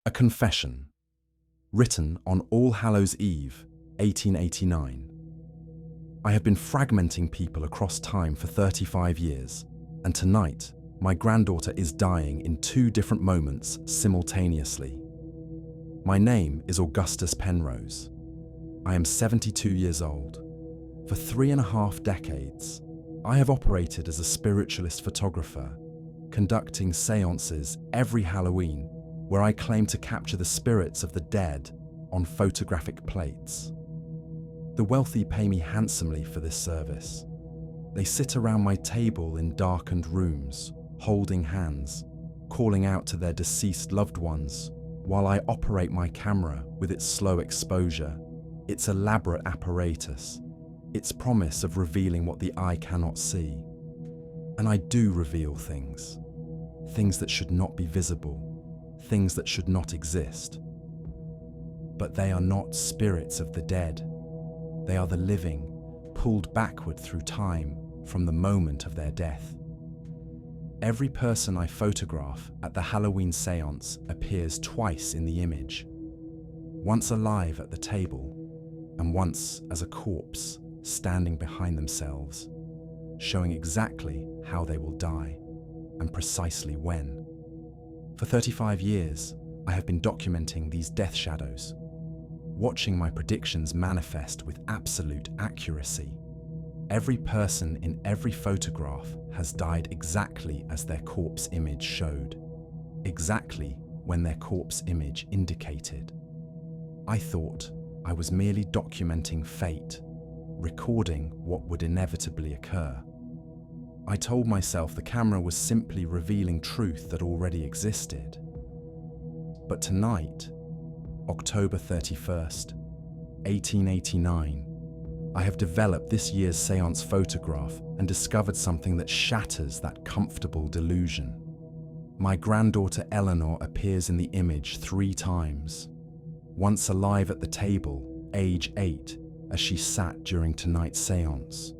A confession, written on All Hallows Eve, 1889. I have been fragmenting people across time for 35 years, and tonight, my granddaughter is dying in two different moments simultaneously. My name is Augustus Penrose. I am 72 years old. For 3.5 decades, I have operated as a spiritualist photographer, conducting séances every Halloween where I claim to capture the spirits of the dead on photographic plates. The wealthy pay me handsomely for this service. They sit around my table in darkened rooms, holding hands, calling out to their deceased loved ones, while I operate my camera with its slow exposure, its elaborate apparatus, its promise of revealing what the eye cannot see. And I do reveal things that should not be visible, things that should not exist. But they are not spirits of the dead. They are the living, pulled backward through time from the moment of their death. Every person I photograph at the Halloween séance appears twice in the image, once alive at the table, and once as a corpse standing behind themselves, showing exactly how they will die and precisely when. For 35 years, I have been documenting these death shadows, watching my predictions manifest with absolute accuracy. Every person in every photograph has died exactly as their corpse image showed, exactly when their corpse image indicated. I thought I was merely documenting fate, recording what would inevitably occur. I told myself the camera was simply revealing truth that already existed. But tonight, October 31st, 1889, I have developed this year's séance photograph and discovered something that shatters that comfortable delusion. My granddaughter Eleanor appears in the image 3 times, once alive at the table, age 8, as she sat during tonight's séance.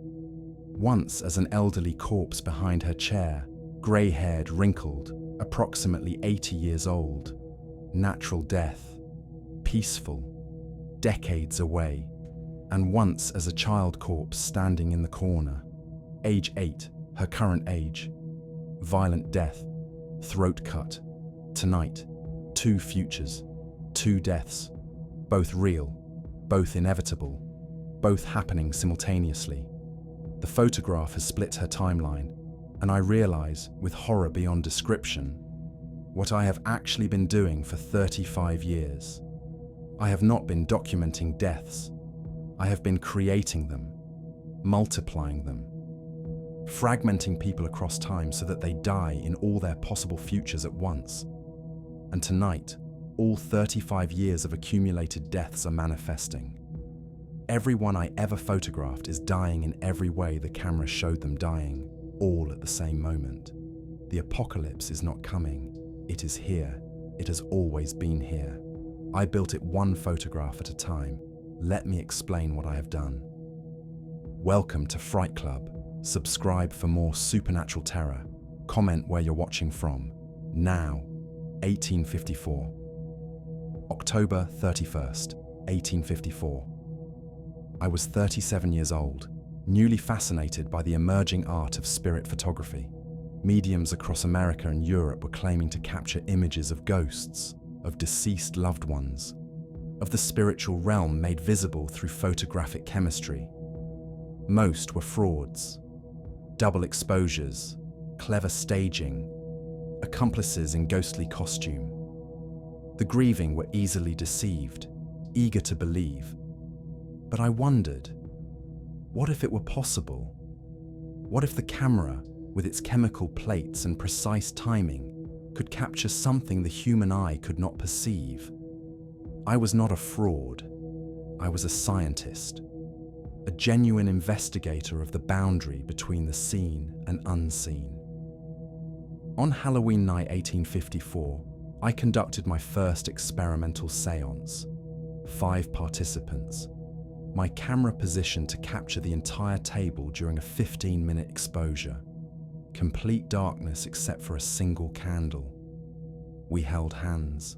Once as an elderly corpse behind her chair, grey-haired, wrinkled, approximately 80 years old. Natural death, peaceful, decades away. And once as a child corpse standing in the corner, age 8, her current age. Violent death, throat cut. Tonight, 2 futures, 2 deaths, both real, both inevitable, both happening simultaneously. The photograph has split her timeline, and I realize, with horror beyond description, what I have actually been doing for 35 years. I have not been documenting deaths. I have been creating them, multiplying them, fragmenting people across time so that they die in all their possible futures at once. And tonight, all 35 years of accumulated deaths are manifesting. Everyone I ever photographed is dying in every way the camera showed them dying, all at the same moment. The apocalypse is not coming. It is here. It has always been here. I built it one photograph at a time. Let me explain what I have done. Welcome to Fright Club. Subscribe for more supernatural terror. Comment where you're watching from. Now, 1854. October 31st, 1854. I was 37 years old, newly fascinated by the emerging art of spirit photography. Mediums across America and Europe were claiming to capture images of ghosts, of deceased loved ones, of the spiritual realm made visible through photographic chemistry. Most were frauds, double exposures, clever staging, accomplices in ghostly costume. The grieving were easily deceived, eager to believe. But I wondered, what if it were possible? What if the camera, with its chemical plates and precise timing, could capture something the human eye could not perceive? I was not a fraud. I was a scientist, a genuine investigator of the boundary between the seen and unseen. On Halloween night 1854, I conducted my first experimental séance. 5 participants. My camera positioned to capture the entire table during a 15-minute exposure. Complete darkness except for a single candle. We held hands.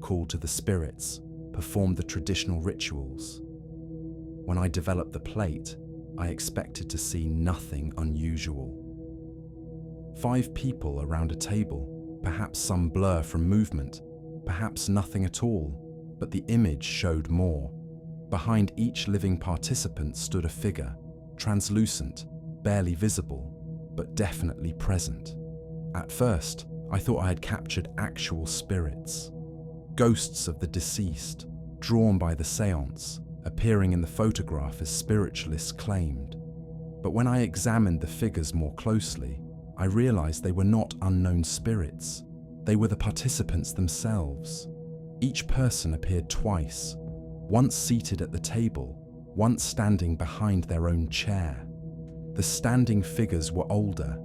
called to the spirits, performed the traditional rituals. When I developed the plate, I expected to see nothing unusual. 5 people around a table, perhaps some blur from movement, perhaps nothing at all, but the image showed more. Behind each living participant stood a figure, translucent, barely visible, but definitely present. At first, I thought I had captured actual spirits, ghosts of the deceased, drawn by the séance, appearing in the photograph as spiritualists claimed. But when I examined the figures more closely, I realized they were not unknown spirits. They were the participants themselves. Each person appeared twice, once seated at the table, once standing behind their own chair. The standing figures were older,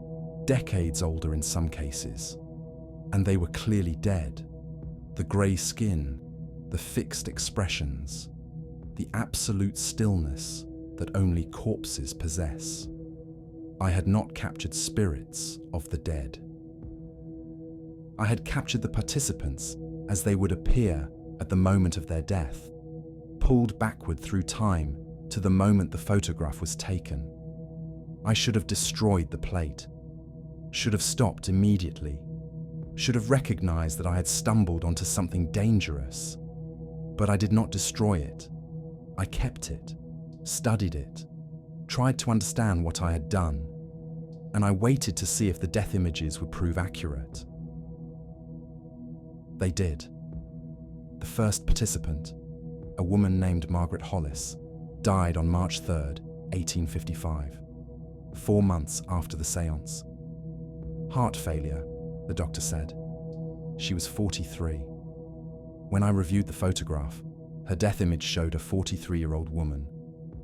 decades older in some cases, and they were clearly dead. The grey skin, the fixed expressions, the absolute stillness that only corpses possess. I had not captured spirits of the dead. I had captured the participants as they would appear at the moment of their death, pulled backward through time to the moment the photograph was taken. I should have destroyed the plate, should have stopped immediately, should have recognized that I had stumbled onto something dangerous. But I did not destroy it. I kept it, studied it, tried to understand what I had done, and I waited to see if the death images would prove accurate. They did. The first participant, a woman named Margaret Hollis, died on March 3rd, 1855, 4 months after the séance. Heart failure, the doctor said. She was 43. When I reviewed the photograph, her death image showed a 43-year-old woman,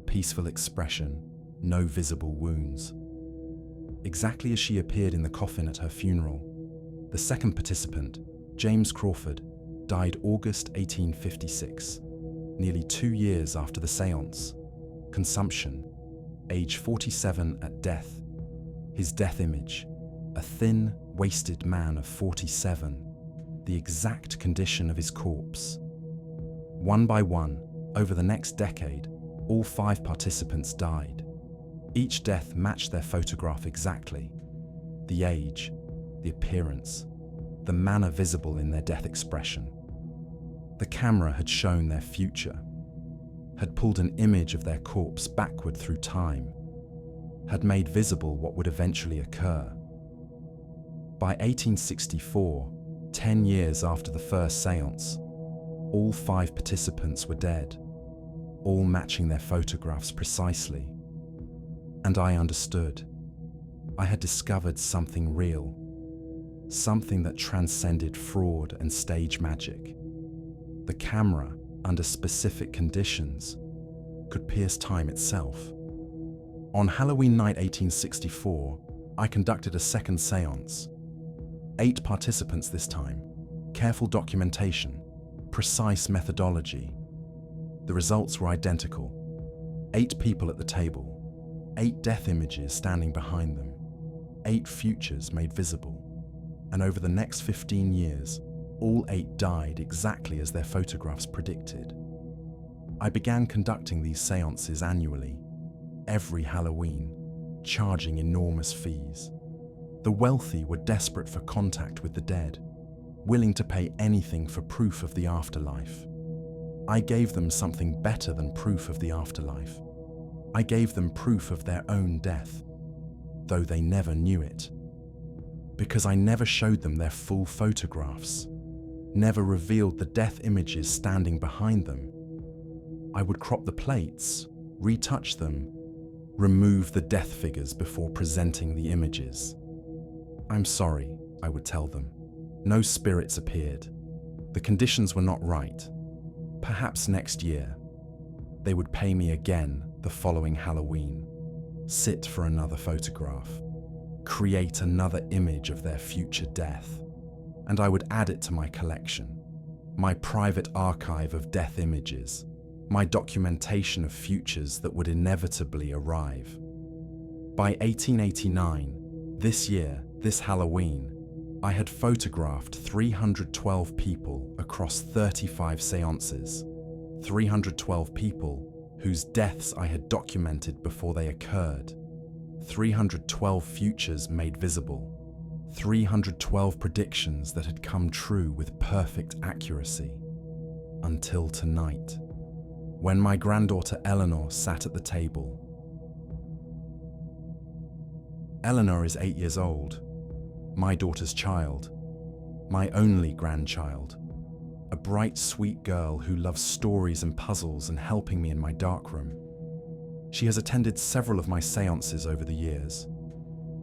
peaceful expression, no visible wounds. Exactly as she appeared in the coffin at her funeral. The second participant, James Crawford, died August 1856, nearly 2 years after the séance. Consumption, age 47 at death. His death image, a thin, wasted man of 47, the exact condition of his corpse. One by one, over the next decade, all 5 participants died. Each death matched their photograph exactly. The age, the appearance, the manner visible in their death expression. The camera had shown their future, had pulled an image of their corpse backward through time, had made visible what would eventually occur. By 1864, 10 years after the first séance, all 5 participants were dead, all matching their photographs precisely. And I understood. I had discovered something real, something that transcended fraud and stage magic. The camera, under specific conditions, could pierce time itself. On Halloween night 1864, I conducted a second séance. 8 participants this time, careful documentation, precise methodology. The results were identical. 8 people at the table, 8 death images standing behind them, 8 futures made visible. And over the next 15 years, all 8 died exactly as their photographs predicted. I began conducting these séances annually, every Halloween, charging enormous fees. The wealthy were desperate for contact with the dead, willing to pay anything for proof of the afterlife. I gave them something better than proof of the afterlife. I gave them proof of their own death, though they never knew it. Because I never showed them their full photographs, never revealed the death images standing behind them. I would crop the plates, retouch them, remove the death figures before presenting the images. "I'm sorry," I would tell them. No spirits appeared. The conditions were not right. Perhaps next year. They would pay me again the following Halloween, sit for another photograph, create another image of their future death, and I would add it to my collection, my private archive of death images, my documentation of futures that would inevitably arrive. By 1889, this year, this Halloween, I had photographed 312 people across 35 séances, 312 people whose deaths I had documented before they occurred, 312 futures made visible, 312 predictions that had come true with perfect accuracy. Until tonight, when my granddaughter Eleanor sat at the table. Eleanor is 8 years old, my daughter's child, my only grandchild, a bright, sweet girl who loves stories and puzzles and helping me in my darkroom. She has attended several of my séances over the years.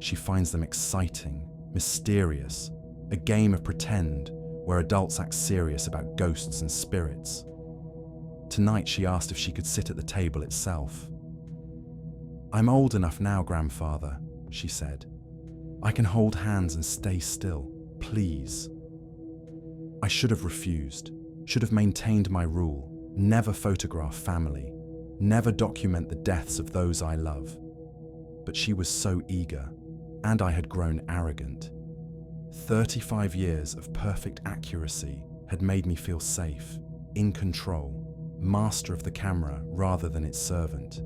She finds them exciting, mysterious, a game of pretend where adults act serious about ghosts and spirits. Tonight she asked if she could sit at the table itself. "I'm old enough now, grandfather," she said. "I can hold hands and stay still, please." I should have refused, should have maintained my rule, never photograph family, never document the deaths of those I love. But she was so eager, and I had grown arrogant. 35 years of perfect accuracy had made me feel safe, in control, master of the camera rather than its servant.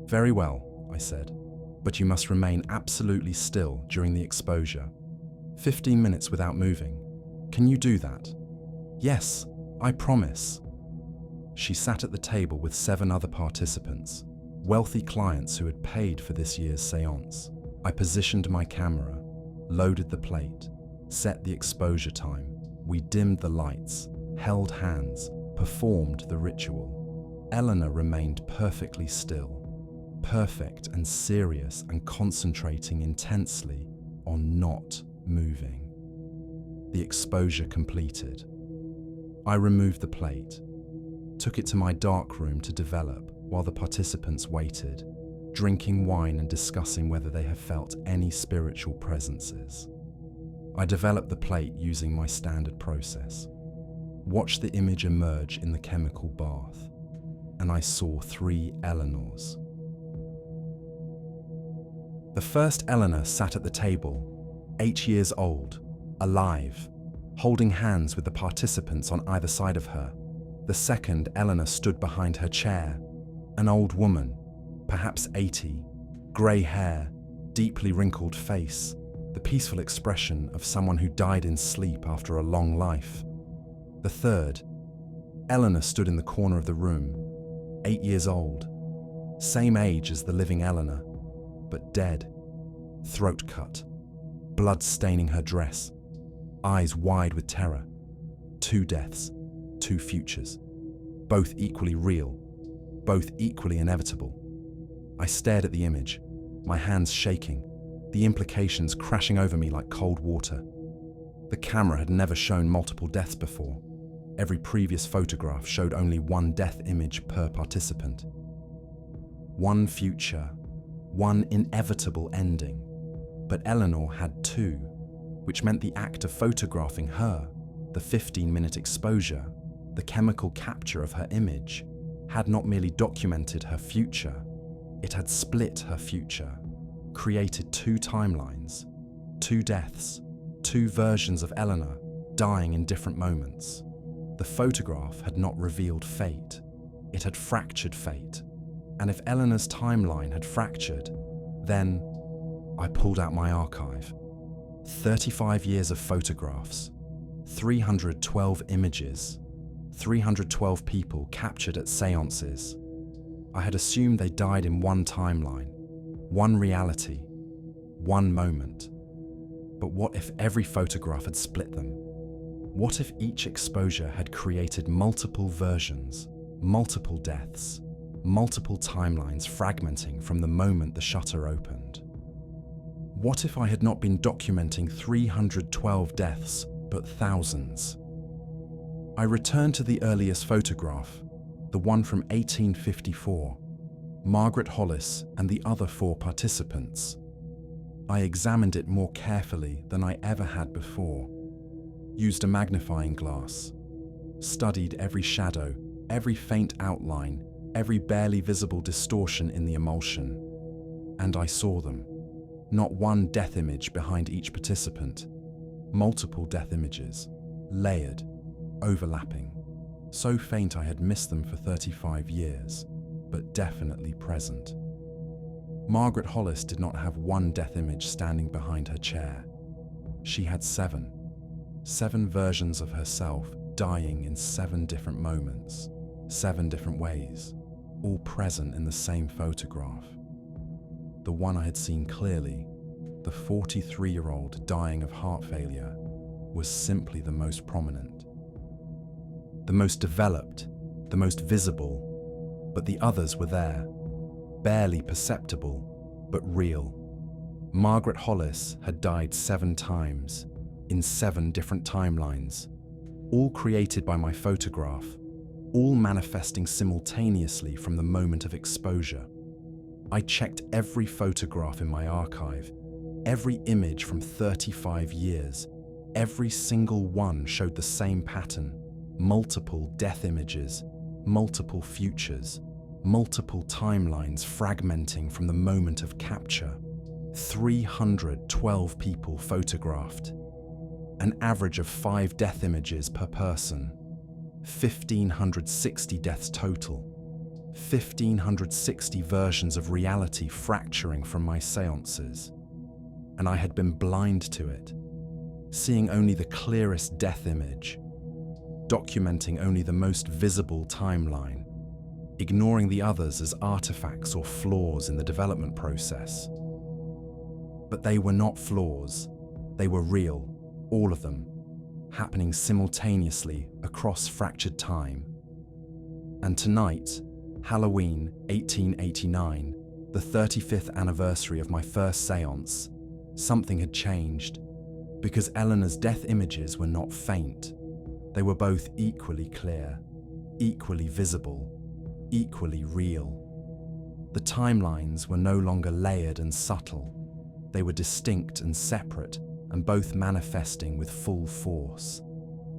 "Very well," I said, "but you must remain absolutely still during the exposure. 15 minutes without moving. Can you do that?" "Yes, I promise." She sat at the table with 7 other participants, wealthy clients who had paid for this year's séance. I positioned my camera, loaded the plate, set the exposure time. We dimmed the lights, held hands, performed the ritual. Eleanor remained perfectly still, perfect and serious and concentrating intensely on not moving. The exposure completed. I removed the plate, took it to my darkroom to develop while the participants waited, drinking wine and discussing whether they have felt any spiritual presences. I developed the plate using my standard process. Watched the image emerge in the chemical bath, and I saw 3 Eleanors. The first Eleanor sat at the table, 8 years old, alive, holding hands with the participants on either side of her. The second Eleanor stood behind her chair, an old woman, perhaps 80, grey hair, deeply wrinkled face, the peaceful expression of someone who died in sleep after a long life. The third, Eleanor, stood in the corner of the room, 8 years old, same age as the living Eleanor, but dead, throat cut, blood staining her dress, eyes wide with terror. 2 deaths, 2 futures, both equally real, both equally inevitable. I stared at the image, my hands shaking, the implications crashing over me like cold water. The camera had never shown multiple deaths before. Every previous photograph showed only 1 death image per participant. 1 future, 1 inevitable ending. But Eleanor had 2, which meant the act of photographing her, the 15-minute exposure, the chemical capture of her image, had not merely documented her future, it had split her future, created 2 timelines, 2 deaths, 2 versions of Eleanor dying in different moments. The photograph had not revealed fate, it had fractured fate. And if Eleanor's timeline had fractured, then I pulled out my archive. 35 years of photographs, 312 images, 312 people captured at séances. I had assumed they died in 1 timeline, 1 reality, 1 moment. But what if every photograph had split them? What if each exposure had created multiple versions, multiple deaths, multiple timelines fragmenting from the moment the shutter opened? What if I had not been documenting 312 deaths, but thousands? I returned to the earliest photograph, the one from 1854, Margaret Hollis and the other 4 participants. I examined it more carefully than I ever had before, used a magnifying glass, studied every shadow, every faint outline, every barely visible distortion in the emulsion. And I saw them. Not 1 death image behind each participant, Multiple death images, layered, overlapping, so faint I had missed them for 35 years, but definitely present. Margaret Hollis did not have one death image standing behind her chair. She had seven versions of herself dying in 7 different moments, 7 different ways, all present in the same photograph. The one I had seen clearly, the 43-year-old dying of heart failure, was simply the most prominent. The most developed, the most visible, but the others were there, barely perceptible, but real. Margaret Hollis had died 7 times, in 7 different timelines, all created by my photograph, all manifesting simultaneously from the moment of exposure. I checked every photograph in my archive, every image from 35 years. Every single one showed the same pattern: multiple death images, multiple futures, multiple timelines fragmenting from the moment of capture. 312 people photographed, an average of 5 death images per person, 1,560 deaths total, 1,560 versions of reality fracturing from my séances. And I had been blind to it, seeing only the clearest death image, documenting only the most visible timeline, ignoring the others as artifacts or flaws in the development process. But they were not flaws, they were real, all of them, happening simultaneously across fractured time. And tonight, Halloween 1889, the 35th anniversary of my first séance, something had changed, because Eleanor's death images were not faint. They were both equally clear, equally visible, equally real. The timelines were no longer layered and subtle. They were distinct and separate, and both manifesting with full force,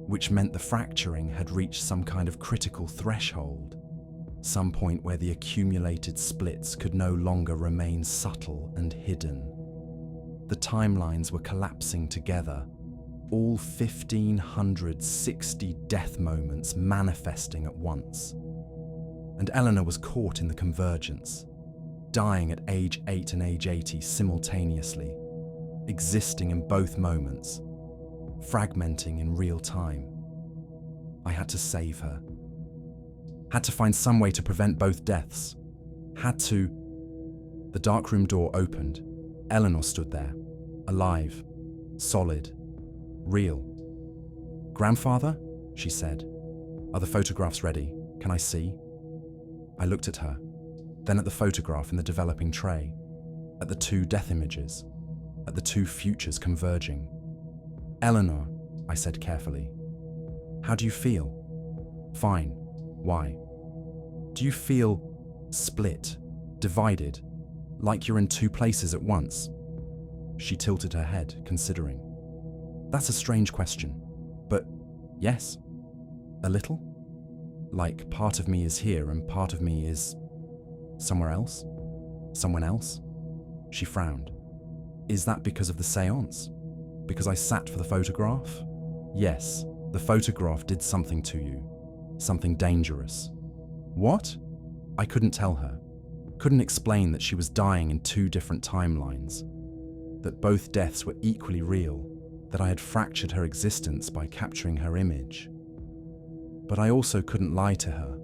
which meant the fracturing had reached some kind of critical threshold, some point where the accumulated splits could no longer remain subtle and hidden. The timelines were collapsing together, all 1,560 death moments manifesting at once. And Eleanor was caught in the convergence, dying at age 8 and age 80 simultaneously, existing in both moments, fragmenting in real time. I had to save her. Had to find some way to prevent both deaths. The darkroom door opened. Eleanor stood there, alive, solid, real. "Grandfather?" she said. "Are the photographs ready? Can I see?" I looked at her, then at the photograph in the developing tray, at the 2 death images, at the 2 futures converging. "Eleanor," I said carefully, "how do you feel?" "Fine. Why?" "Do you feel split, divided, like you're in 2 places at once?" She tilted her head, considering. "That's a strange question, but yes, a little. Like part of me is here and part of me is somewhere else, someone else." She frowned. "Is that because of the séance? Because I sat for the photograph?" "Yes, the photograph did something to you, something dangerous." "What?" I couldn't tell her, couldn't explain that she was dying in 2 different timelines, that both deaths were equally real, that I had fractured her existence by capturing her image. But I also couldn't lie to her,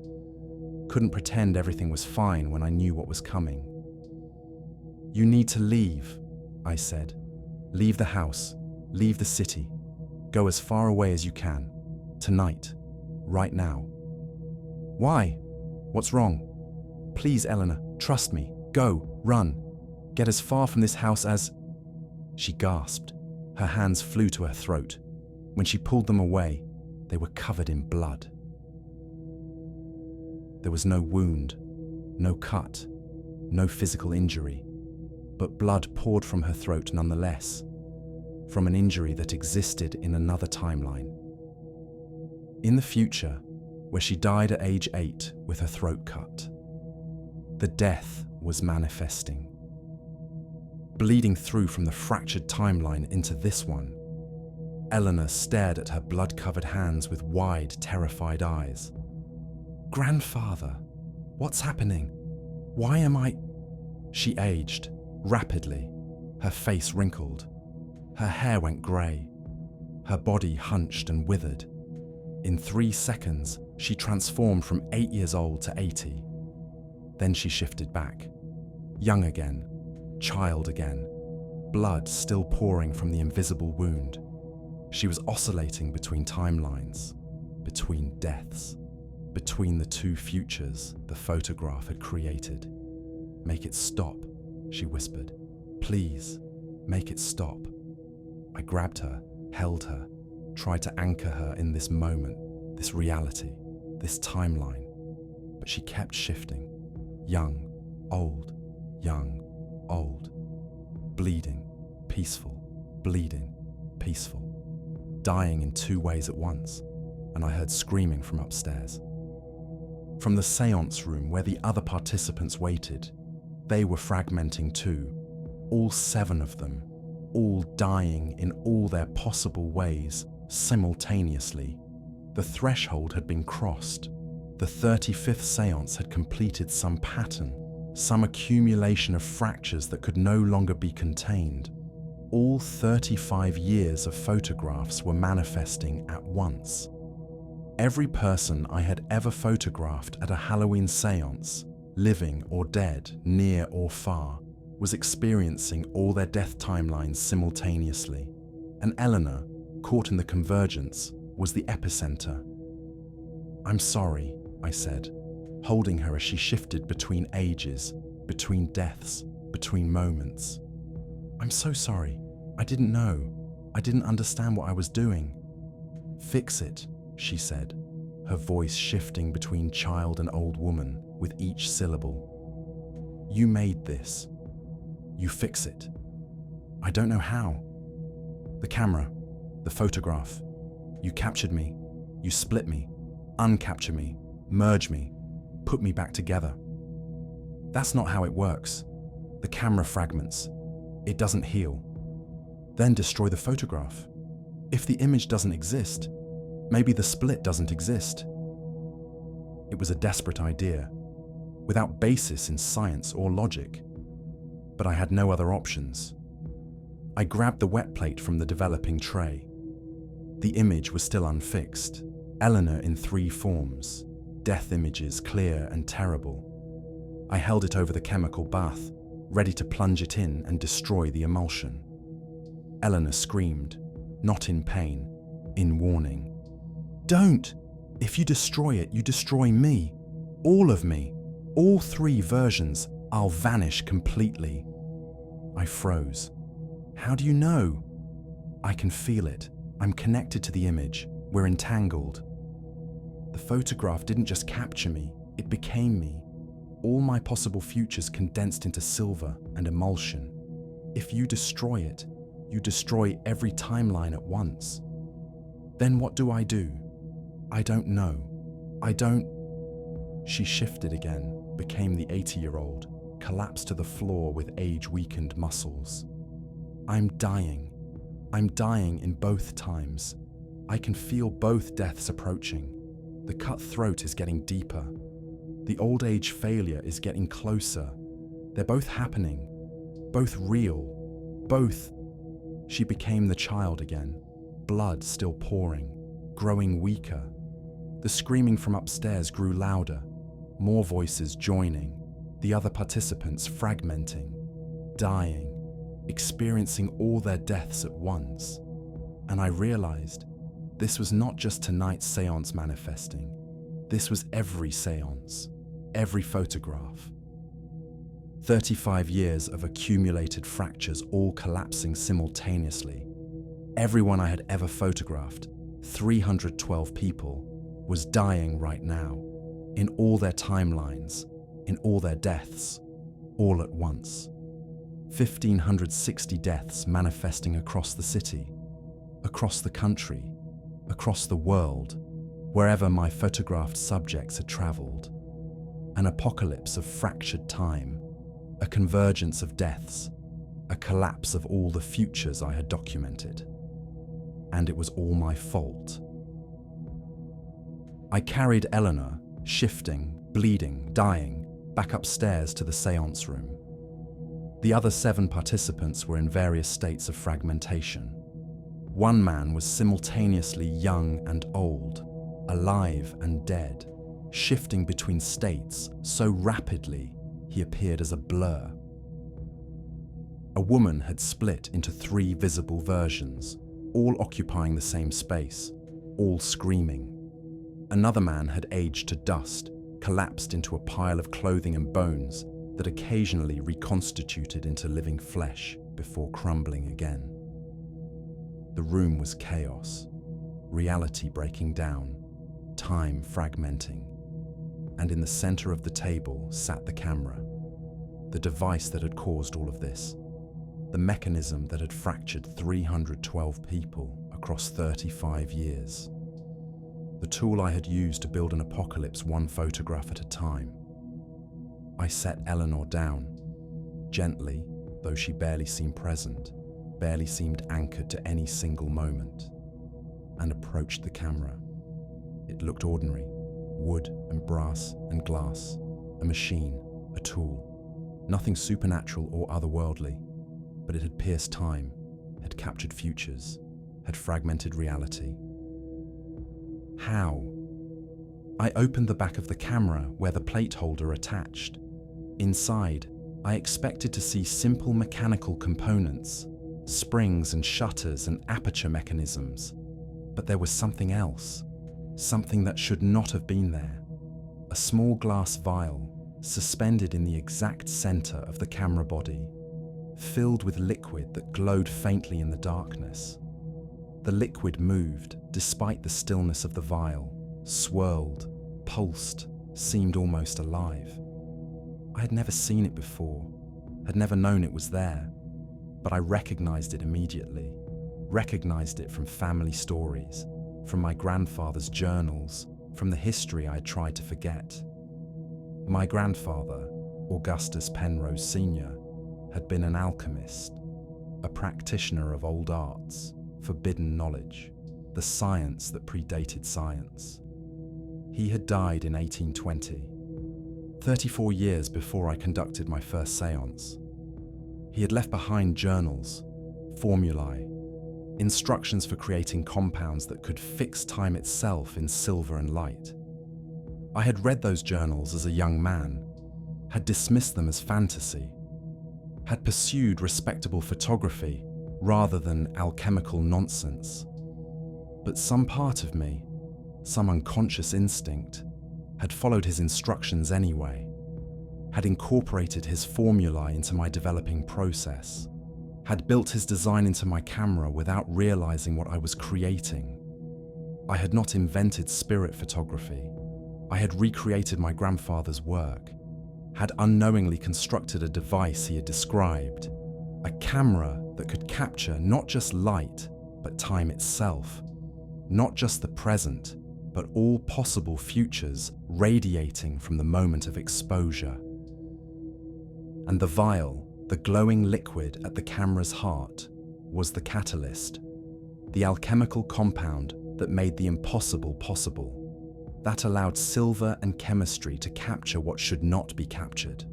couldn't pretend everything was fine when I knew what was coming. "You need to leave," I said. "Leave the house, leave the city, go as far away as you can, tonight, right now." "Why? What's wrong?" "Please, Eleanor, trust me, go, run, get as far from this house as—" She gasped. Her hands flew to her throat. When she pulled them away, they were covered in blood. There was no wound, no cut, no physical injury, but blood poured from her throat nonetheless, from an injury that existed in another timeline. In the future, where she died at age 8 with her throat cut, the death was manifesting, bleeding through from the fractured timeline into this one, Eleanor stared at her blood-covered hands with wide, terrified eyes. "Grandfather, what's happening? Why am I—" She aged, rapidly, her face wrinkled. Her hair went grey. Her body hunched and withered. In 3 seconds, she transformed from 8 years old to 80. Then she shifted back. Young again, child again, blood still pouring from the invisible wound. She was oscillating between timelines, between deaths, between the 2 futures the photograph had created. "Make it stop," she whispered. "Please, make it stop." I grabbed her, held her, tried to anchor her in this moment, this reality, this timeline. But she kept shifting. Young, old, young, old. Bleeding, peaceful, bleeding, peaceful. Dying in 2 ways at once, and I heard screaming from upstairs. From the séance room where the other participants waited, they were fragmenting too, all 7 of them, all dying in all their possible ways, simultaneously. The threshold had been crossed. The 35th séance had completed some pattern, some accumulation of fractures that could no longer be contained. All 35 years of photographs were manifesting at once. Every person I had ever photographed at a Halloween séance, living or dead, near or far, was experiencing all their death timelines simultaneously. And Eleanor, caught in the convergence, was the epicenter. "I'm sorry," I said, holding her as she shifted between ages, between deaths, between moments. "I'm so sorry. I didn't know. I didn't understand what I was doing." "Fix it," she said, her voice shifting between child and old woman with each syllable. "You made this. You fix it. I don't know how. The camera, the photograph. You captured me. You split me, uncapture me, merge me, put me back together. That's not how it works. The camera fragments. It doesn't heal. Then destroy the photograph. If the image doesn't exist, maybe the split doesn't exist." It was a desperate idea, without basis in science or logic. But I had no other options. I grabbed the wet plate from the developing tray. The image was still unfixed. Eleanor in 3 forms, death images clear and terrible. I held it over the chemical bath, ready to plunge it in and destroy the emulsion. Eleanor screamed, not in pain, in warning. "Don't! If you destroy it, you destroy me. All of me. All 3 versions. I'll vanish completely." I froze. "How do you know?" "I can feel it. I'm connected to the image. We're entangled." The photograph didn't just capture me, it became me. All my possible futures condensed into silver and emulsion. If you destroy it, you destroy every timeline at once. Then what do? I don't know. I don't... She shifted again, became the 80-year-old, collapsed to the floor with age-weakened muscles. I'm dying. I'm dying in both times. I can feel both deaths approaching. The cut throat is getting deeper. The old age failure is getting closer. They're both happening. Both real. Both. She became the child again, blood still pouring, growing weaker. The screaming from upstairs grew louder, more voices joining, the other participants fragmenting, dying, experiencing all their deaths at once. And I realized this was not just tonight's séance manifesting. This was every séance, every photograph. 35 years of accumulated fractures all collapsing simultaneously. Everyone I had ever photographed, 312 people, was dying right now, in all their timelines, in all their deaths, all at once. 1,560 deaths manifesting across the city, across the country, across the world, wherever my photographed subjects had traveled. An apocalypse of fractured time, a convergence of deaths, a collapse of all the futures I had documented. and it was all my fault. I carried Eleanor, shifting, bleeding, dying, back upstairs to the séance room. The other 7 participants were in various states of fragmentation. One man was simultaneously young and old, alive and dead, shifting between states so rapidly he appeared as a blur. A woman had split into 3 visible versions, all occupying the same space, all screaming. Another man had aged to dust, collapsed into a pile of clothing and bones that occasionally reconstituted into living flesh before crumbling again. The room was chaos, reality breaking down, time fragmenting, and in the center of the table sat the camera, the device that had caused all of this, the mechanism that had fractured 312 people across 35 years. The tool I had used to build an apocalypse one photograph at a time. I set Eleanor down, gently, though she barely seemed present, barely seemed anchored to any single moment, and approached the camera. It looked ordinary, wood and brass and glass, a machine, a tool, nothing supernatural or otherworldly, but it had pierced time, had captured futures, had fragmented reality. How? I opened the back of the camera where the plate holder attached. Inside, I expected to see simple mechanical components, springs and shutters and aperture mechanisms. But there was something else, something that should not have been there. A small glass vial, suspended in the exact center of the camera body, filled with liquid that glowed faintly in the darkness. The liquid moved despite the stillness of the vial, swirled, pulsed, seemed almost alive. I had never seen it before, had never known it was there, but I recognized it immediately, recognized it from family stories, from my grandfather's journals, from the history I had tried to forget. My grandfather, Augustus Penrose Sr., had been an alchemist, a practitioner of old arts, forbidden knowledge, the science that predated science. He had died in 1820, 34 years before I conducted my first séance. He had left behind journals, formulae, instructions for creating compounds that could fix time itself in silver and light. I had read those journals as a young man, had dismissed them as fantasy, had pursued respectable photography rather than alchemical nonsense. But some part of me, some unconscious instinct, had followed his instructions anyway, had incorporated his formulae into my developing process, had built his design into my camera without realizing what I was creating. I had not invented spirit photography. I had recreated my grandfather's work, had unknowingly constructed a device he had described, a camera that could capture not just light, but time itself, not just the present, but all possible futures radiating from the moment of exposure. And the vial, the glowing liquid at the camera's heart, was the catalyst, the alchemical compound that made the impossible possible, that allowed silver and chemistry to capture what should not be captured.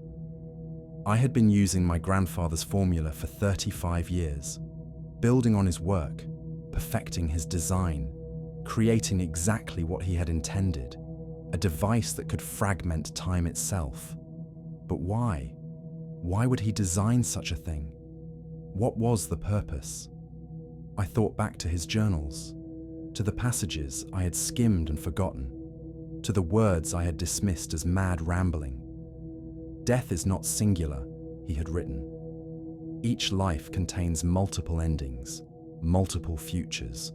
I had been using my grandfather's formula for 35 years, building on his work, perfecting his design, creating exactly what he had intended, a device that could fragment time itself. But why? Why would he design such a thing? What was the purpose? I thought back to his journals, to the passages I had skimmed and forgotten, to the words I had dismissed as mad rambling. Death is not singular, he had written. Each life contains multiple endings, multiple futures,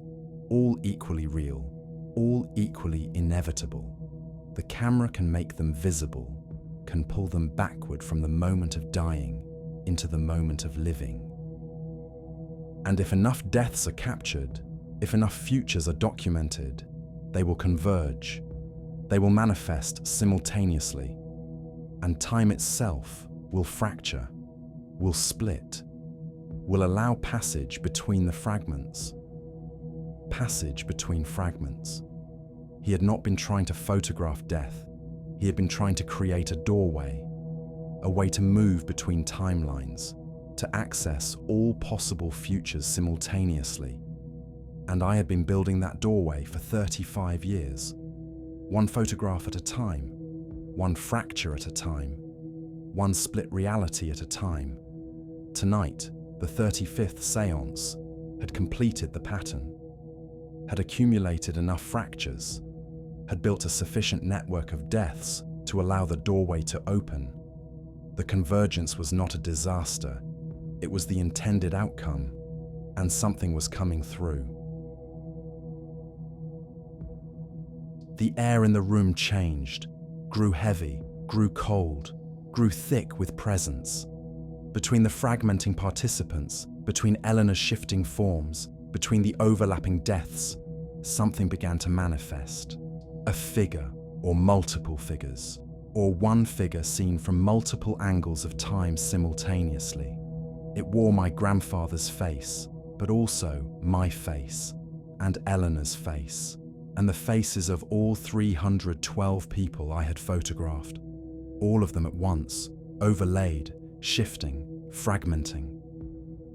all equally real, all equally inevitable. The camera can make them visible, can pull them backward from the moment of dying into the moment of living. And if enough deaths are captured, if enough futures are documented, they will converge, they will manifest simultaneously, and time itself will fracture, will split, will allow passage between the fragments. passage between fragments. He had not been trying to photograph death. He had been trying to create a doorway, a way to move between timelines, to access all possible futures simultaneously. And I had been building that doorway for 35 years, one photograph at a time, one fracture at a time, one split reality at a time. Tonight, the 35th séance had completed the pattern, had accumulated enough fractures, had built a sufficient network of deaths to allow the doorway to open. The convergence was not a disaster, it was the intended outcome, and something was coming through. The air in the room changed, grew heavy, grew cold, grew thick with presence. Between the fragmenting participants, between Eleanor's shifting forms, between the overlapping deaths, something began to manifest. A figure, or multiple figures, or one figure seen from multiple angles of time simultaneously. It wore my grandfather's face, but also my face, and Eleanor's face, and the faces of all 312 people I had photographed, all of them at once, overlaid, shifting, fragmenting.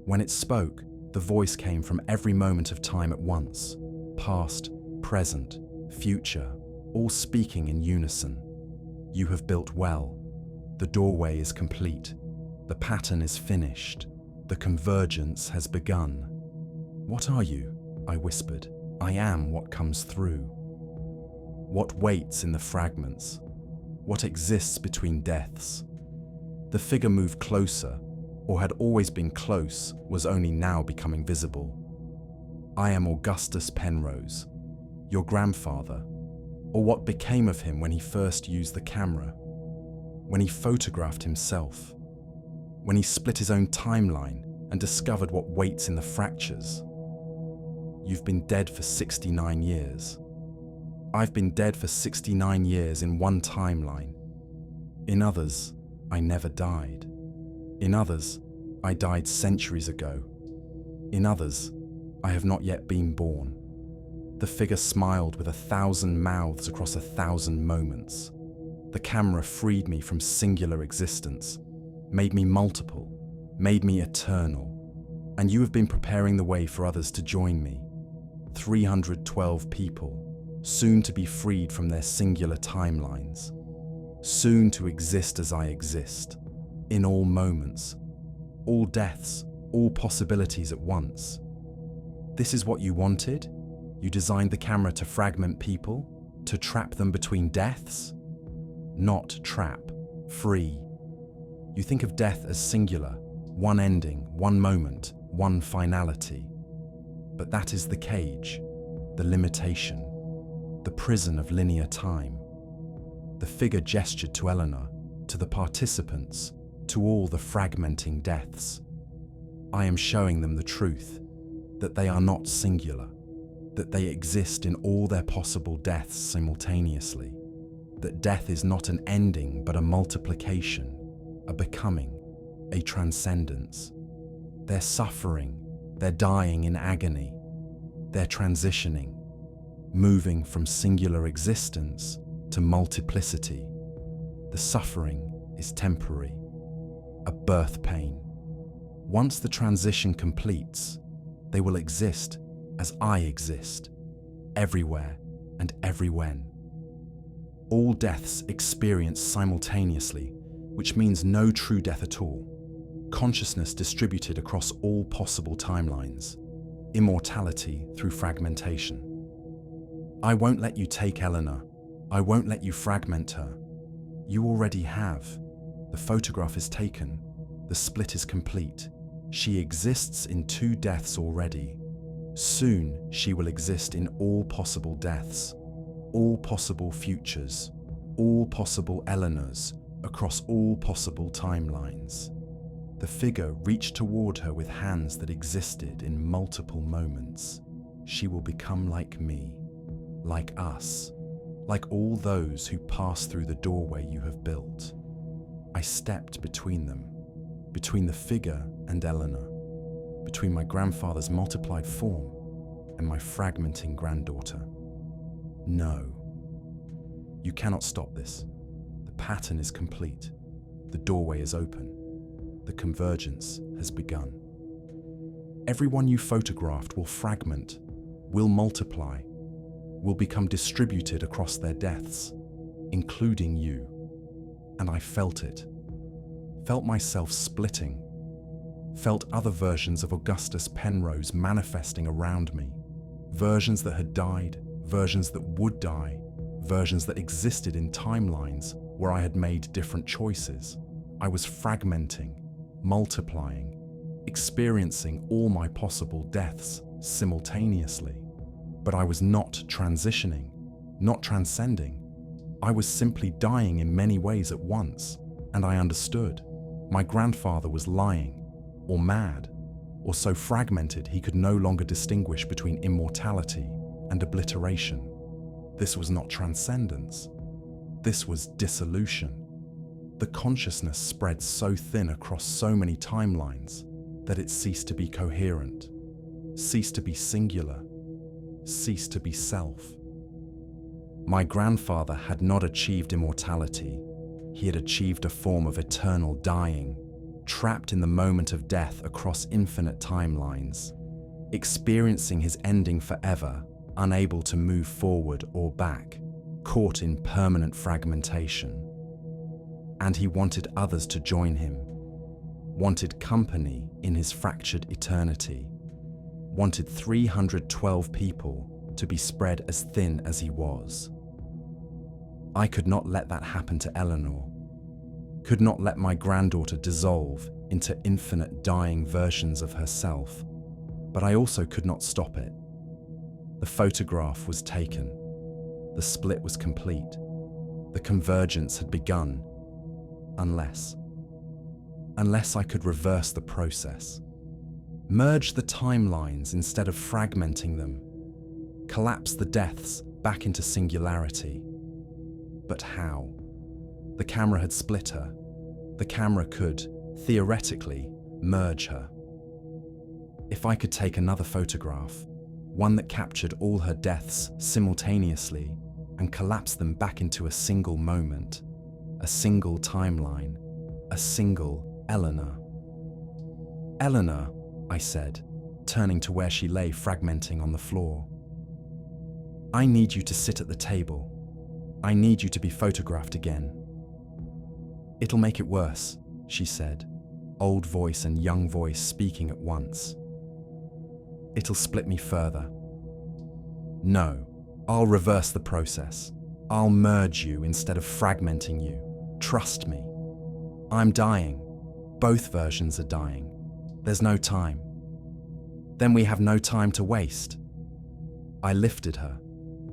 When it spoke, the voice came from every moment of time at once, past, present, future, all speaking in unison. You have built well. The doorway is complete. The pattern is finished. The convergence has begun. What are you? I whispered. I am what comes through. What waits in the fragments? What exists between deaths? The figure moved closer, or had always been close, was only now becoming visible. I am Augustus Penrose, your grandfather, or what became of him when he first used the camera, when he photographed himself, when he split his own timeline and discovered what waits in the fractures. You've been dead for 69 years. I've been dead for 69 years in one timeline. In others, I never died. In others, I died centuries ago. In others, I have not yet been born. The figure smiled with 1,000 mouths across 1,000 moments. The camera freed me from singular existence, made me multiple, made me eternal. And you have been preparing the way for others to join me. 312 people, soon to be freed from their singular timelines, soon to exist as I exist, in all moments, all deaths, all possibilities at once. This is what you wanted? You designed the camera to fragment people, to trap them between deaths? Not trap, free. You think of death as singular, one ending, one moment, one finality. But that is the cage, the limitation, the prison of linear time. The figure gestured to Eleanor, to the participants, to all the fragmenting deaths. I am showing them the truth, that they are not singular, that they exist in all their possible deaths simultaneously, that death is not an ending but a multiplication, a becoming, a transcendence. They're suffering, they're dying in agony, they're transitioning, moving from singular existence to multiplicity. The suffering is temporary, a birth pain. Once the transition completes, they will exist as I exist, everywhere and everywhen. All deaths experience simultaneously, which means no true death at all. Consciousness distributed across all possible timelines. Immortality through fragmentation. I won't let you take Eleanor. I won't let you fragment her. You already have. The photograph is taken. The split is complete. She exists in 2 deaths already. Soon she will exist in all possible deaths, all possible futures, all possible Eleanors, across all possible timelines. The figure reached toward her with hands that existed in multiple moments. She will become like me, like us, like all those who pass through the doorway you have built. I stepped between them, between the figure and Eleanor, between my grandfather's multiplied form and my fragmenting granddaughter. No. You cannot stop this. The pattern is complete. The doorway is open. The convergence has begun. Everyone you photographed will fragment, will multiply, will become distributed across their deaths, including you. And I felt it. Felt myself splitting. Felt other versions of Augustus Penrose manifesting around me. Versions that had died, versions that would die, versions that existed in timelines where I had made different choices. I was fragmenting, multiplying, experiencing all my possible deaths simultaneously. But I was not transitioning, not transcending. I was simply dying in many ways at once, and I understood. My grandfather was lying, or mad, or so fragmented he could no longer distinguish between immortality and obliteration. This was not transcendence. This was dissolution. The consciousness spread so thin across so many timelines that it ceased to be coherent, ceased to be singular, ceased to be self. My grandfather had not achieved immortality. He had achieved a form of eternal dying, trapped in the moment of death across infinite timelines, experiencing his ending forever, unable to move forward or back, caught in permanent fragmentation. And he wanted others to join him, wanted company in his fractured eternity, wanted 312 people to be spread as thin as he was. I could not let that happen to Eleanor, could not let my granddaughter dissolve into infinite dying versions of herself, but I also could not stop it. The photograph was taken, the split was complete, the convergence had begun, unless I could reverse the process, merge the timelines instead of fragmenting them, collapse the deaths back into singularity. But how? The camera had split her. The camera could, theoretically, merge her. If I could take another photograph, one that captured all her deaths simultaneously and collapse them back into a single moment, a single timeline, a single Eleanor. Eleanor, I said, turning to where she lay fragmenting on the floor. I need you to sit at the table. I need you to be photographed again. It'll make it worse, she said, old voice and young voice speaking at once. It'll split me further. No, I'll reverse the process. I'll merge you instead of fragmenting you. Trust me. I'm dying. Both versions are dying. There's no time. Then we have no time to waste. I lifted her,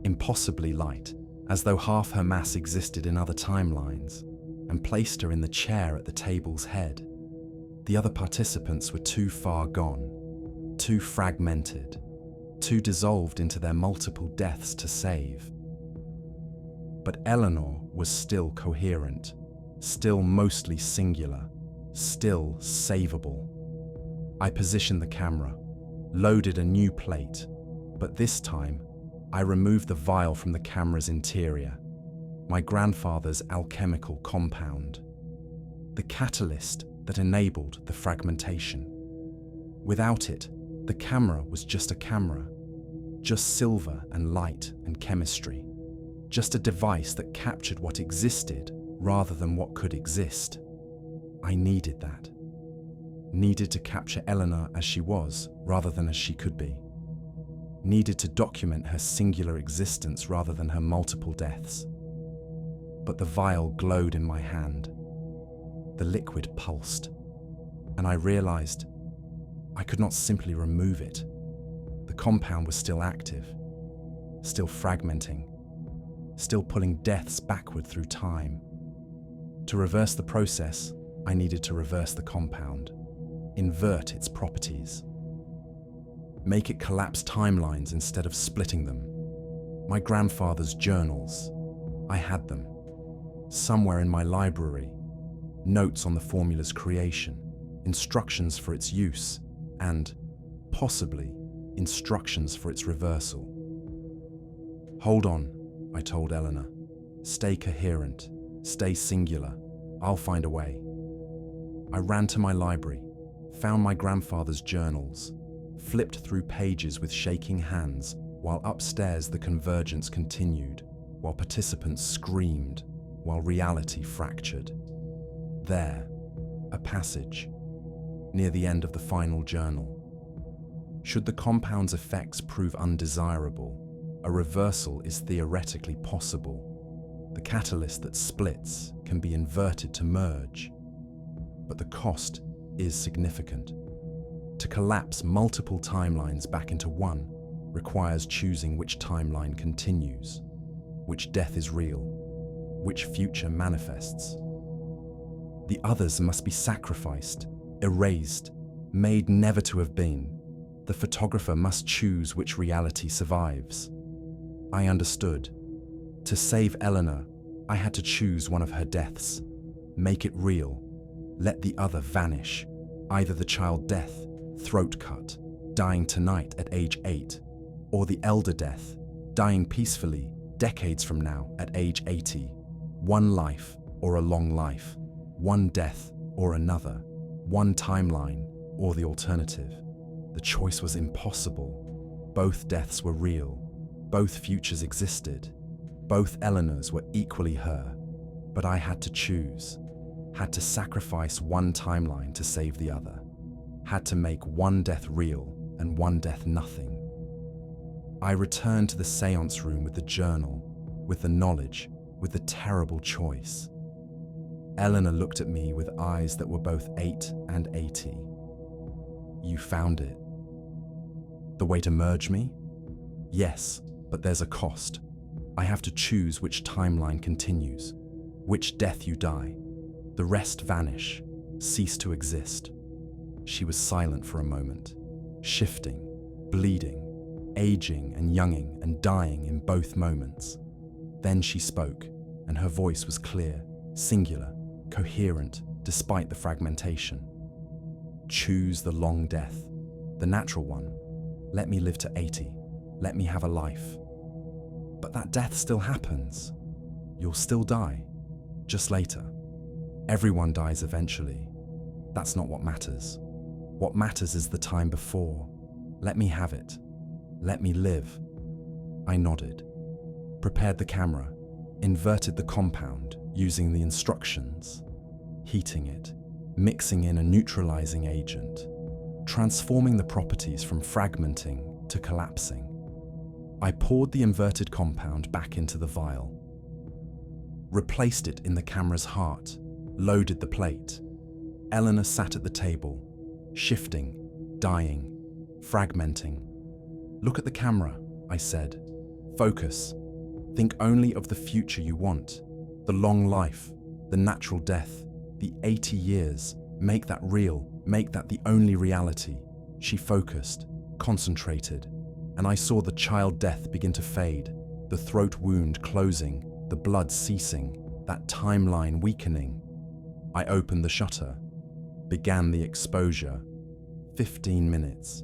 impossibly light, as though half her mass existed in other timelines, and placed her in the chair at the table's head. The other participants were too far gone, too fragmented, too dissolved into their multiple deaths to save. But Eleanor was still coherent, still mostly singular, still savable. I positioned the camera, loaded a new plate, but this time I removed the vial from the camera's interior, my grandfather's alchemical compound, the catalyst that enabled the fragmentation. Without it, the camera was just a camera, just silver and light and chemistry, just a device that captured what existed rather than what could exist. I needed that. Needed to capture Eleanor as she was rather than as she could be. Needed to document her singular existence rather than her multiple deaths. But the vial glowed in my hand. The liquid pulsed, and I realized I could not simply remove it. The compound was still active, still fragmenting, still pulling deaths backward through time. To reverse the process, I needed to reverse the compound, invert its properties, make it collapse timelines instead of splitting them. My grandfather's journals, I had them, somewhere in my library, notes on the formula's creation, instructions for its use, and, possibly, instructions for its reversal. "Hold on," I told Eleanor. "Stay coherent, stay singular. I'll find a way." I ran to my library, found my grandfather's journals, flipped through pages with shaking hands, while upstairs the convergence continued, while participants screamed, while reality fractured. There, a passage, near the end of the final journal. Should the compound's effects prove undesirable, a reversal is theoretically possible. The catalyst that splits can be inverted to merge, but the cost is significant. To collapse multiple timelines back into one requires choosing which timeline continues, which death is real, which future manifests. The others must be sacrificed, erased, made never to have been. The photographer must choose which reality survives. I understood. To save Eleanor, I had to choose one of her deaths, make it real, let the other vanish, either the child death, throat cut, dying tonight at age 8, or the elder death, dying peacefully decades from now at age 80. One life or a long life, one death or another, one timeline or the alternative. The choice was impossible. Both deaths were real, both futures existed, both Eleanors were equally her, but I had to choose, had to sacrifice one timeline to save the other, had to make one death real and one death nothing. I returned to the séance room with the journal, with the knowledge, with the terrible choice. Eleanor looked at me with eyes that were both 8 and 80. "You found it." "The way to merge me?" "Yes, but there's a cost. I have to choose which timeline continues, which death you die. The rest vanish, cease to exist." She was silent for a moment, shifting, bleeding, aging and younging and dying in both moments. Then she spoke, and her voice was clear, singular, coherent, despite the fragmentation. "Choose the long death, the natural one. Let me live to 80. Let me have a life." "But that death still happens. You'll still die, just later." "Everyone dies eventually. That's not what matters. What matters is the time before. Let me have it. Let me live." I nodded, prepared the camera, inverted the compound using the instructions, heating it, mixing in a neutralizing agent, transforming the properties from fragmenting to collapsing. I poured the inverted compound back into the vial, replaced it in the camera's heart, loaded the plate. Eleanor sat at the table, shifting, dying, fragmenting. "Look at the camera," I said. "Focus. Think only of the future you want, the long life, the natural death, the 80 years. Make that real, make that the only reality." She focused, concentrated, and I saw the child death begin to fade, the throat wound closing, the blood ceasing, that timeline weakening. I opened the shutter, began the exposure. 15 minutes.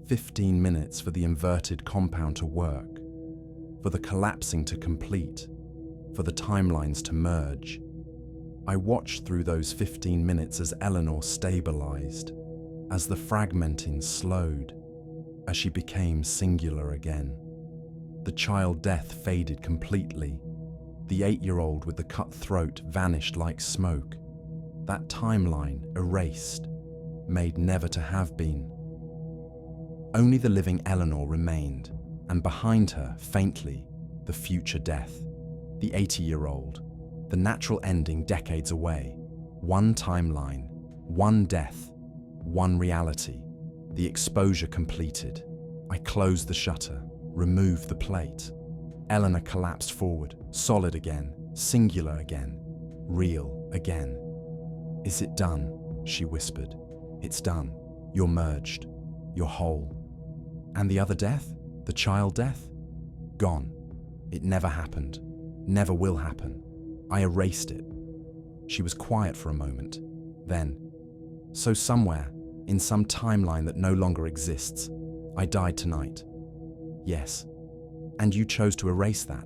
15 minutes for the inverted compound to work, for the collapsing to complete, for the timelines to merge. I watched through those 15 minutes as Eleanor stabilized, as the fragmenting slowed, as she became singular again. The child death faded completely. The 8-year-old with the cut throat vanished like smoke. That timeline erased, made never to have been. Only the living Eleanor remained, and behind her, faintly, the future death, the 80-year-old, the natural ending decades away. One timeline, one death, one reality. The exposure completed. I closed the shutter, removed the plate. Eleanor collapsed forward, solid again, singular again, real again. "Is it done?" she whispered. "It's done. You're merged. You're whole." "And the other death? The child death?" "Gone. It never happened. Never will happen. I erased it." She was quiet for a moment. Then, "So somewhere, in some timeline that no longer exists, I died tonight. Yes. And you chose to erase that.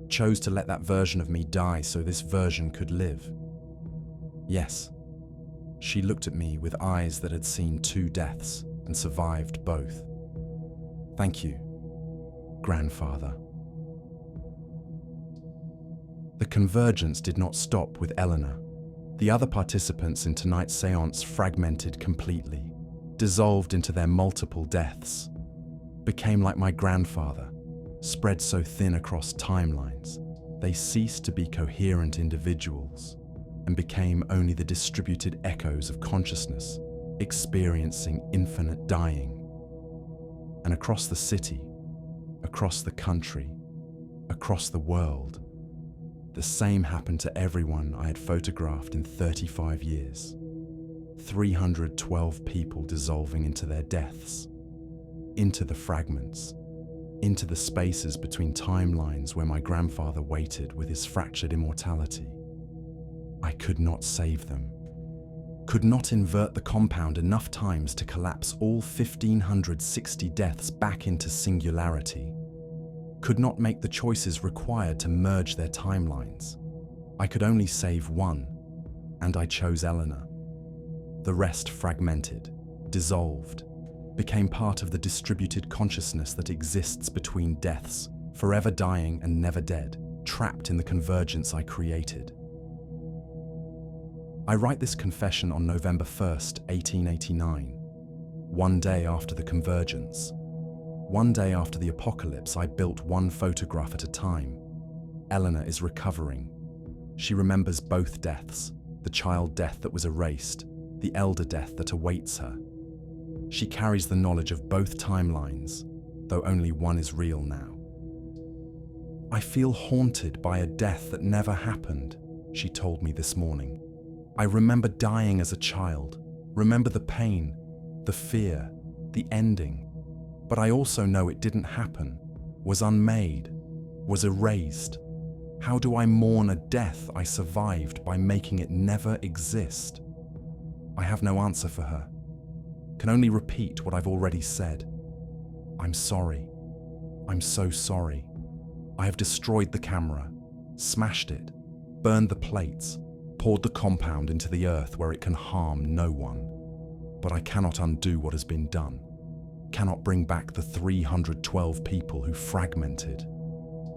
Chose to let that version of me die so this version could live. Yes. She looked at me with eyes that had seen 2 deaths and survived both. Thank you, grandfather. The convergence did not stop with Eleanor. The other participants in tonight's séance fragmented completely, dissolved into their multiple deaths, became like my grandfather, spread so thin across timelines, they ceased to be coherent individuals and became only the distributed echoes of consciousness, experiencing infinite dying. And across the city, across the country, across the world, the same happened to everyone I had photographed in 35 years. 312 people dissolving into their deaths, into the fragments, into the spaces between timelines where my grandfather waited with his fractured immortality. I could not save them, could not invert the compound enough times to collapse all 1,560 deaths back into singularity, could not make the choices required to merge their timelines. I could only save one, and I chose Eleanor. The rest fragmented, dissolved, became part of the distributed consciousness that exists between deaths, forever dying and never dead, trapped in the convergence I created. I write this confession on November 1st, 1889, one day after the convergence. One day after the apocalypse, I built one photograph at a time. Eleanor is recovering. She remembers both deaths, the child death that was erased, the elder death that awaits her. She carries the knowledge of both timelines, though only one is real now. I feel haunted by a death that never happened, she told me this morning. I remember dying as a child, remember the pain, the fear, the ending. But I also know it didn't happen, was unmade, was erased. How do I mourn a death I survived by making it never exist? I have no answer for her. Can only repeat what I've already said. I'm sorry. I'm so sorry. I have destroyed the camera, smashed it, burned the plates, poured the compound into the earth where it can harm no one. But I cannot undo what has been done. Cannot bring back the 312 people who fragmented.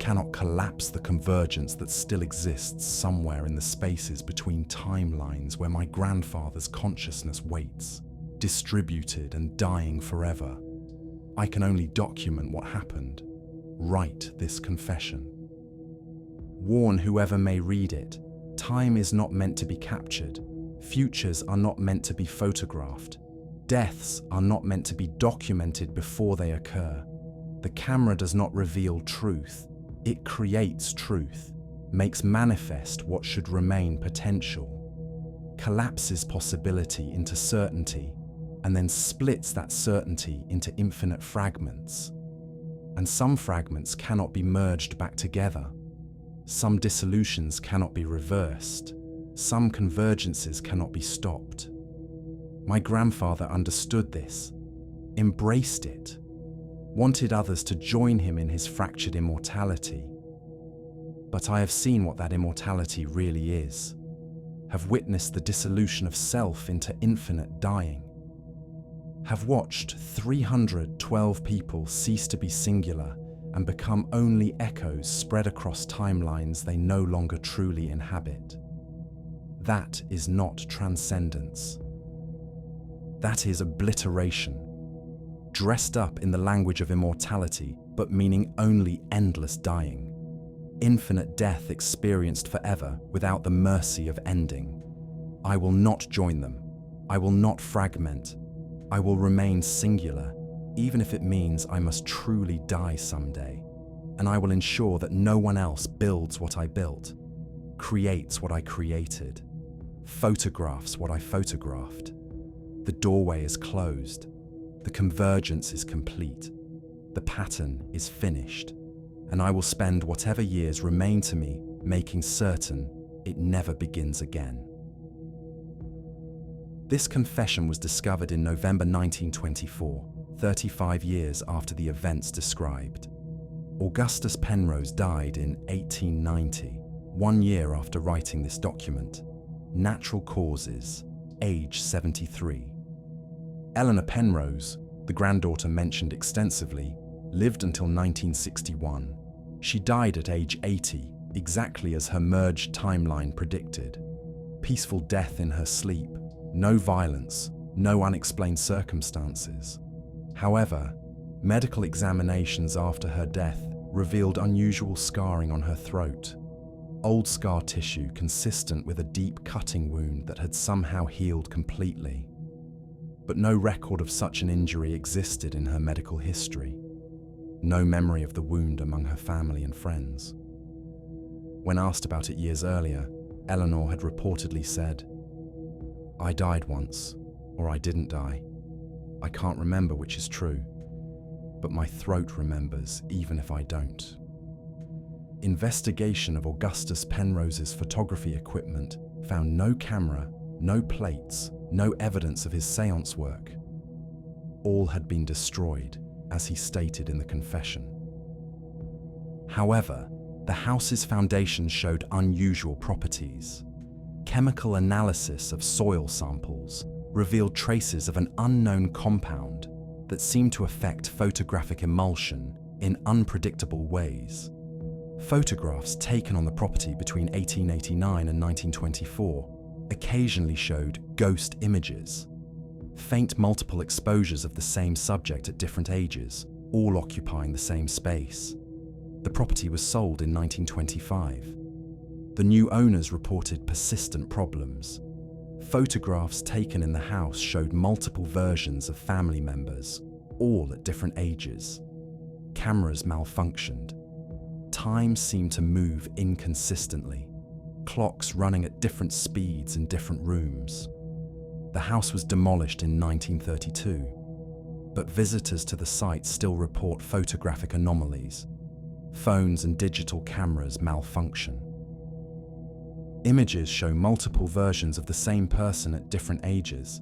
Cannot collapse the convergence that still exists somewhere in the spaces between timelines where my grandfather's consciousness waits, distributed and dying forever. I can only document what happened, write this confession. Warn whoever may read it, time is not meant to be captured, futures are not meant to be photographed, deaths are not meant to be documented before they occur. The camera does not reveal truth, it creates truth, makes manifest what should remain potential, collapses possibility into certainty, and then splits that certainty into infinite fragments. And some fragments cannot be merged back together. Some dissolutions cannot be reversed. Some convergences cannot be stopped. My grandfather understood this, embraced it, wanted others to join him in his fractured immortality. But I have seen what that immortality really is, have witnessed the dissolution of self into infinite dying, have watched 312 people cease to be singular and become only echoes spread across timelines they no longer truly inhabit. That is not transcendence. That is obliteration, dressed up in the language of immortality, but meaning only endless dying, infinite death experienced forever without the mercy of ending. I will not join them. I will not fragment. I will remain singular, even if it means I must truly die someday. And I will ensure that no one else builds what I built, creates what I created, photographs what I photographed. The doorway is closed. The convergence is complete. The pattern is finished. And I will spend whatever years remain to me making certain it never begins again. This confession was discovered in November 1924, 35 years after the events described. Augustus Penrose died in 1890, 1 year after writing this document. Natural causes, age 73. Eleanor Penrose, the granddaughter mentioned extensively, lived until 1961. She died at age 80, exactly as her merged timeline predicted. Peaceful death in her sleep, no violence, no unexplained circumstances. However, medical examinations after her death revealed unusual scarring on her throat. Old scar tissue consistent with a deep cutting wound that had somehow healed completely. But no record of such an injury existed in her medical history. No memory of the wound among her family and friends. When asked about it years earlier, Eleanor had reportedly said, "I died once, or I didn't die. I can't remember which is true, but my throat remembers even if I don't." Investigation of Augustus Penrose's photography equipment found no camera, no plates, no evidence of his séance work. All had been destroyed, as he stated in the confession. However, the house's foundations showed unusual properties. Chemical analysis of soil samples revealed traces of an unknown compound that seemed to affect photographic emulsion in unpredictable ways. Photographs taken on the property between 1889 and 1924 occasionally showed ghost images, faint multiple exposures of the same subject at different ages, all occupying the same space. The property was sold in 1925. The new owners reported persistent problems. Photographs taken in the house showed multiple versions of family members, all at different ages. Cameras malfunctioned. Time seemed to move inconsistently, clocks running at different speeds in different rooms. The house was demolished in 1932, but visitors to the site still report photographic anomalies. Phones and digital cameras malfunction. Images show multiple versions of the same person at different ages,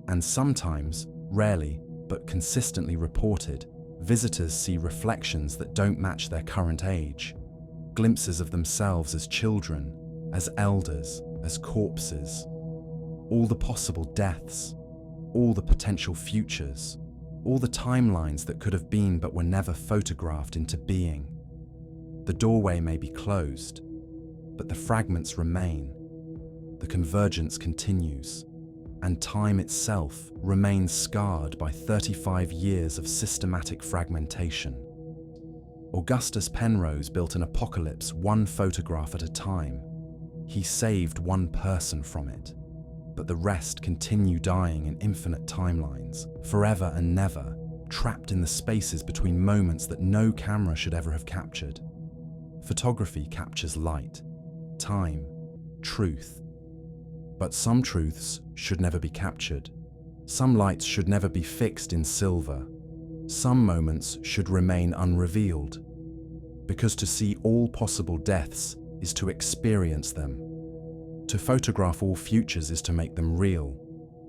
and sometimes, rarely, but consistently reported, visitors see reflections that don't match their current age, glimpses of themselves as children, as elders, as corpses. All the possible deaths, all the potential futures, all the timelines that could have been but were never photographed into being. The doorway may be closed, but the fragments remain. The convergence continues, and time itself remains scarred by 35 years of systematic fragmentation. Augustus Penrose built an apocalypse one photograph at a time. He saved one person from it, but the rest continue dying in infinite timelines, forever and never, trapped in the spaces between moments that no camera should ever have captured. Photography captures light, time, truth. But some truths should never be captured. Some lights should never be fixed in silver. Some moments should remain unrevealed. Because to see all possible deaths is to experience them. To photograph all futures is to make them real.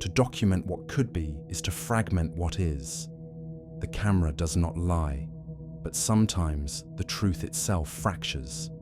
To document what could be is to fragment what is. The camera does not lie, but sometimes the truth itself fractures.